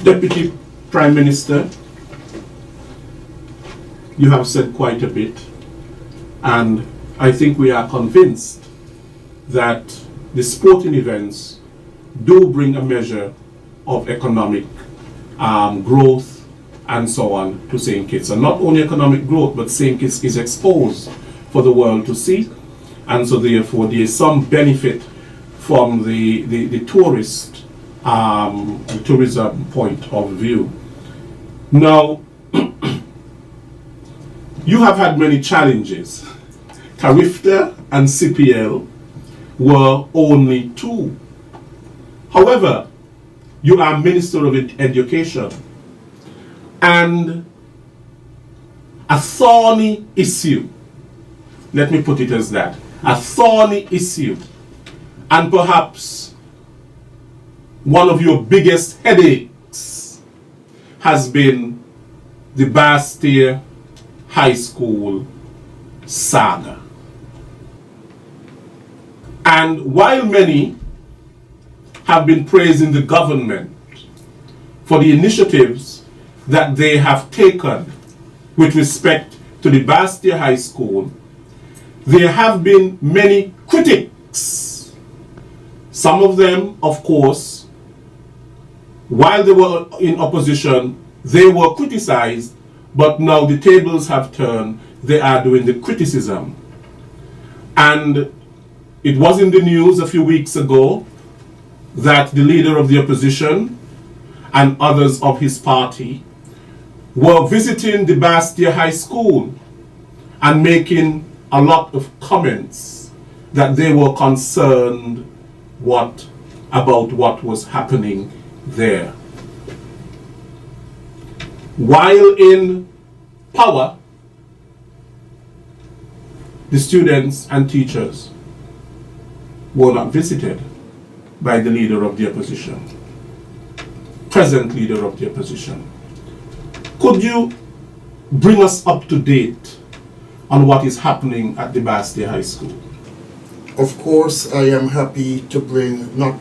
Deputy Prime Minister, you have said quite a bit, and I think we are convinced that the sporting events do bring a measure of economic growth and so on to St. Kitts. And not only economic growth, but St. Kitts is exposed for the world to see, and so therefore there is some benefit from the tourism point of view. Now, you have had many challenges. Carifta and CPL were only two. However, you are Minister of Education, and a thorny issue, let me put it as that, a thorny issue, and perhaps one of your biggest headaches has been the Basseterre High School saga. And while many have been praising the government for the initiatives that they have taken with respect to the Basseterre High School, there have been many critics. Some of them, of course, while they were in opposition, they were criticized, but now the tables have turned, they are doing the criticism. And it was in the news a few weeks ago that the leader of the opposition and others of his party were visiting the Basseterre High School and making a lot of comments that they were concerned about what was happening there. While in power, the students and teachers were not visited by the leader of the opposition, present leader of the opposition. Could you bring us up to date on what is happening at the Basseterre High School? Of course, I am happy to bring not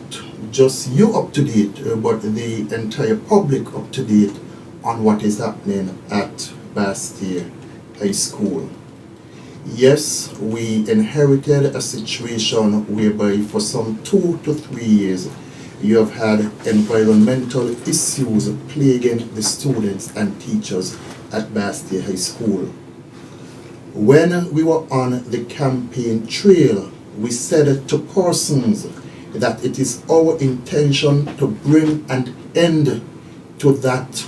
just you up to date, but the entire public up to date on what is happening at Basseterre High School. Yes, we inherited a situation whereby for some 2 to 3 years you have had environmental issues plaguing the students and teachers at Basseterre High School. When we were on the campaign trail, we said to persons that it is our intention to bring an end to that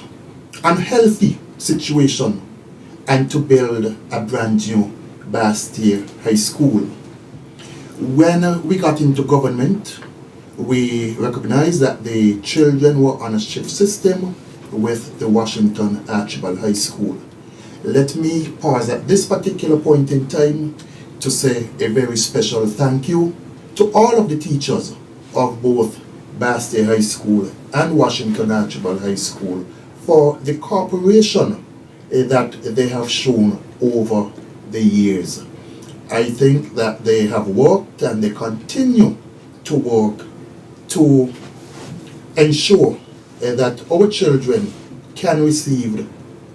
unhealthy situation and to build a brand new Basseterre High School. When we got into government, we recognized that the children were on a shift system with the Washington Archibald High School. Let me pause at this particular point in time to say a very special thank you to all of the teachers of both Basseterre High School and Washington Archibald High School for the cooperation that they have shown over the years. I think that they have worked and they continue to work to ensure that our children can receive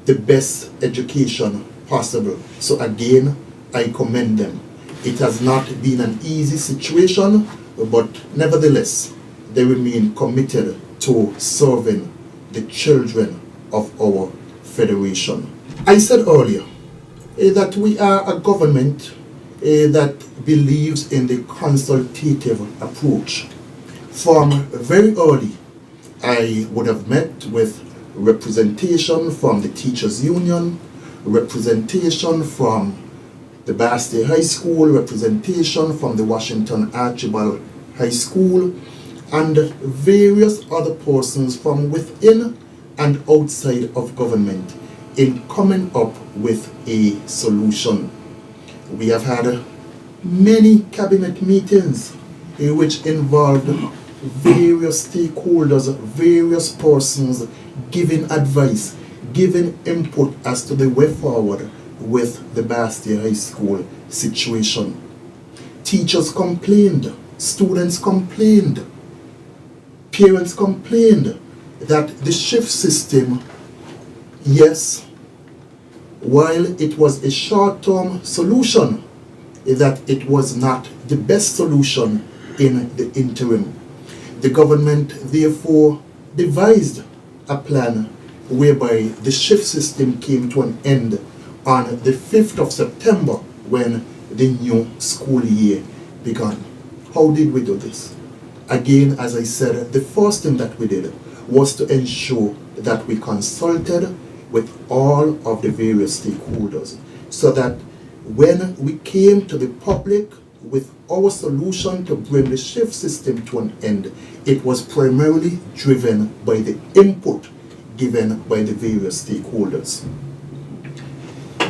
the best education possible. So again, I commend them. It has not been an easy situation, but nevertheless, they remain committed to serving the children of our federation. I said earlier that we are a government that believes in the consultative approach. From very early, I would have met with representation from the teachers union, representation from the Basseterre High School, representation from the Washington Archibald High School, and various other persons from within and outside of government in coming up with a solution. We have had many cabinet meetings which involved various stakeholders, various persons giving advice, giving input as to the way forward with the Basseterre High School situation. Teachers complained, students complained, parents complained that the shift system, yes, while it was a short-term solution, that it was not the best solution in the interim. The government therefore devised a plan whereby the shift system came to an end on the 5th of September when the new school year began. How did we do this? Again, as I said, the first thing that we did was to ensure that we consulted with all of the various stakeholders so that when we came to the public with our solution to bring the shift system to an end, it was primarily driven by the input given by the various stakeholders.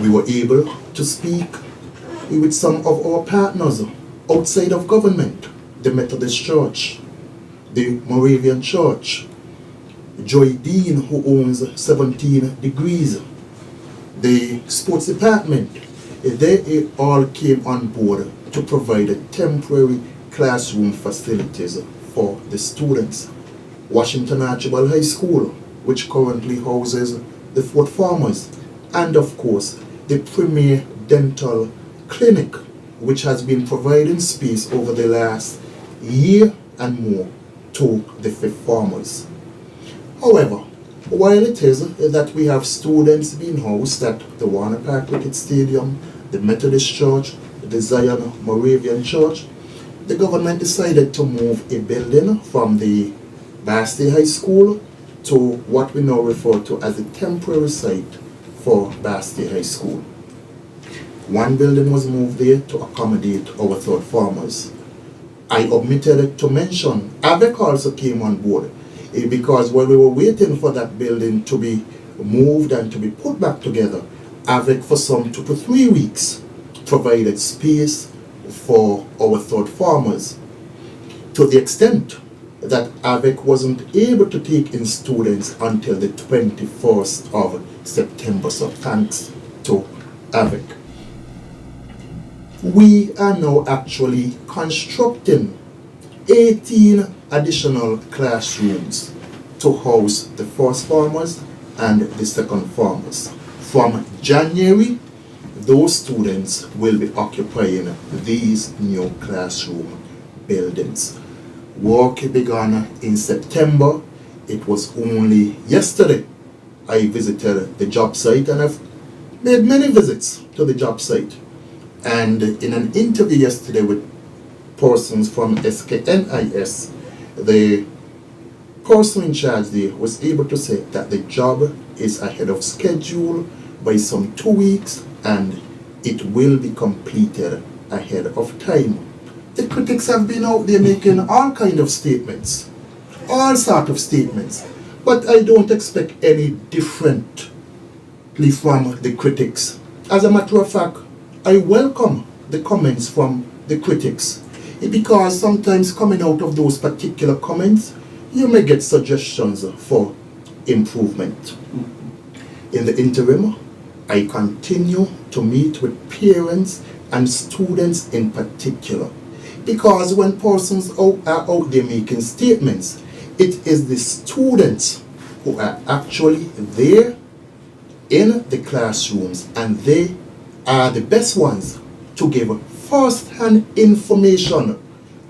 We were able to speak with some of our partners outside of government, the Methodist Church, the Moravian Church, Joy Dean, who owns 17 Degrees, the sports department. They all came on board to provide temporary classroom facilities for the students. Washington Archibald High School, which currently houses the fourth farmers, and of course the Premier Dental Clinic, which has been providing space over the last year and more to the fifth farmers. However, while it is that we have students being housed at the Warner Park Cricket Stadium, the Methodist Church, the Zion Moravian Church, the government decided to move a building from the Basseterre High School to what we now refer to as a temporary site for Basseterre High School. One building was moved there to accommodate our third farmers. I omitted to mention AVEC also came on board because while we were waiting for that building to be moved and to be put back together, AVEC for some 2 to 3 weeks provided space for our third farmers, to the extent that AVEC wasn't able to take in students until the 21st of September. So thanks to AVEC. We are now actually constructing 18 additional classrooms to house the first farmers and the second farmers. From January, those students will be occupying these new classroom buildings. Work began in September. It was only yesterday I visited the job site, and I've made many visits to the job site. And in an interview yesterday with persons from SKNIS, the person in charge there was able to say that the job is ahead of schedule by some 2 weeks, and it will be completed ahead of time. The critics have been out there making all kind of statements, all sort of statements, but I don't expect any differently from the critics. As a matter of fact, I welcome the comments from the critics, because sometimes coming out of those particular comments, you may get suggestions for improvement. In the interim, I continue to meet with parents and students in particular, because when persons are out there making statements, it is the students who are actually there in the classrooms, and they are the best ones to give first-hand information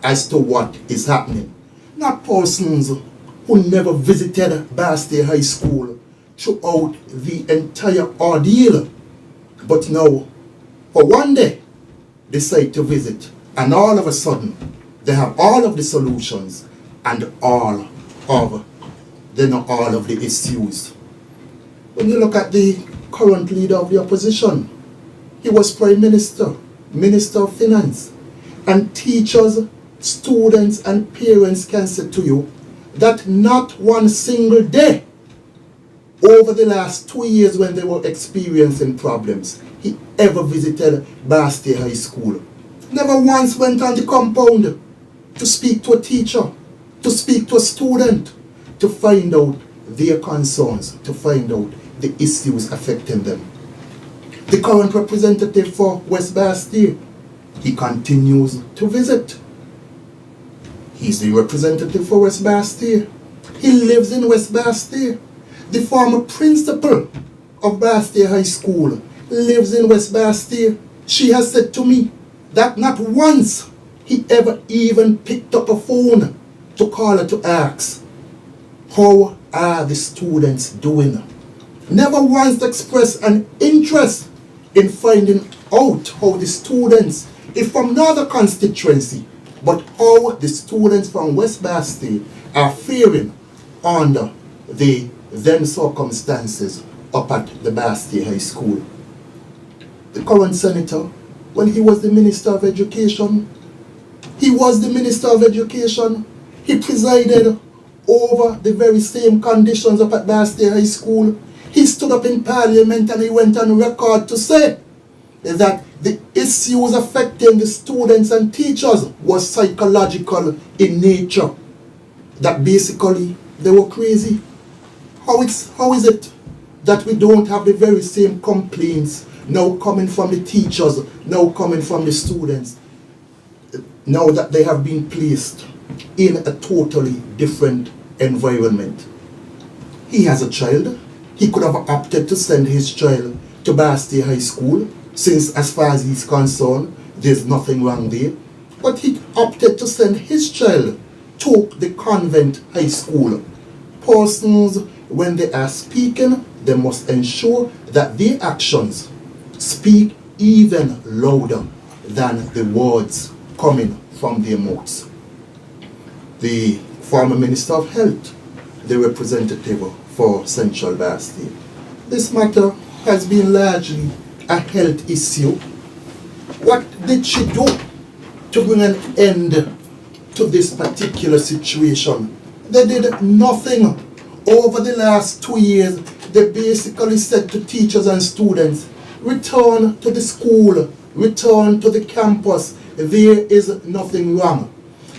as to what is happening. Not persons who never visited Basseterre High School throughout the entire ordeal, but now, for one day, decide to visit, and all of a sudden, they have all of the solutions and all of the issues. When you look at the current leader of the opposition, he was Prime Minister, Minister of Finance, and teachers, students and parents can say to you that not one single day over the last 2 years when they were experiencing problems, he ever visited Basseterre High School. Never once went on the compound to speak to a teacher, to speak to a student, to find out their concerns, to find out the issues affecting them. The current representative for West Basseterre, he continues to visit. He's the representative for West Basseterre. He lives in West Basseterre. The former principal of Basseterre High School lives in West Basseterre. She has said to me that not once he ever even picked up a phone to call her to ask, how are the students doing? Never once expressed an interest in finding out how the students, if from another constituency, but how the students from West Basseterre are faring under the then circumstances up at the Basseterre High School. The current senator, when he was the Minister of Education, he presided over the very same conditions up at Basseterre High School. He stood up in Parliament and he went on record to say that the issues affecting the students and teachers was psychological in nature. That basically they were crazy. How is it that we don't have the very same complaints now coming from the teachers, now coming from the students, now that they have been placed in a totally different environment? He has a child. He could have opted to send his child to Basseterre High School, since as far as he's concerned, there's nothing wrong there. But he opted to send his child to the convent high school. Persons, when they are speaking, they must ensure that their actions speak even louder than the words coming from their mouths. The former Minister of Health, the representative for Central Basseterre. This matter has been largely a health issue. What did she do to bring an end to this particular situation? They did nothing. Over the last 2 years, they basically said to teachers and students, return to the school, return to the campus, there is nothing wrong.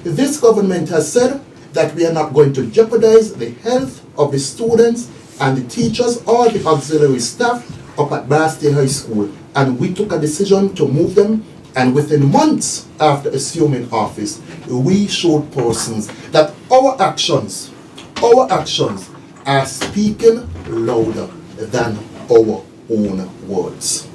This government has said that we are not going to jeopardize the health of the students and the teachers or the auxiliary staff up at Basseterre High School, and we took a decision to move them, and within months after assuming office, we showed persons that our actions are speaking louder than our own words.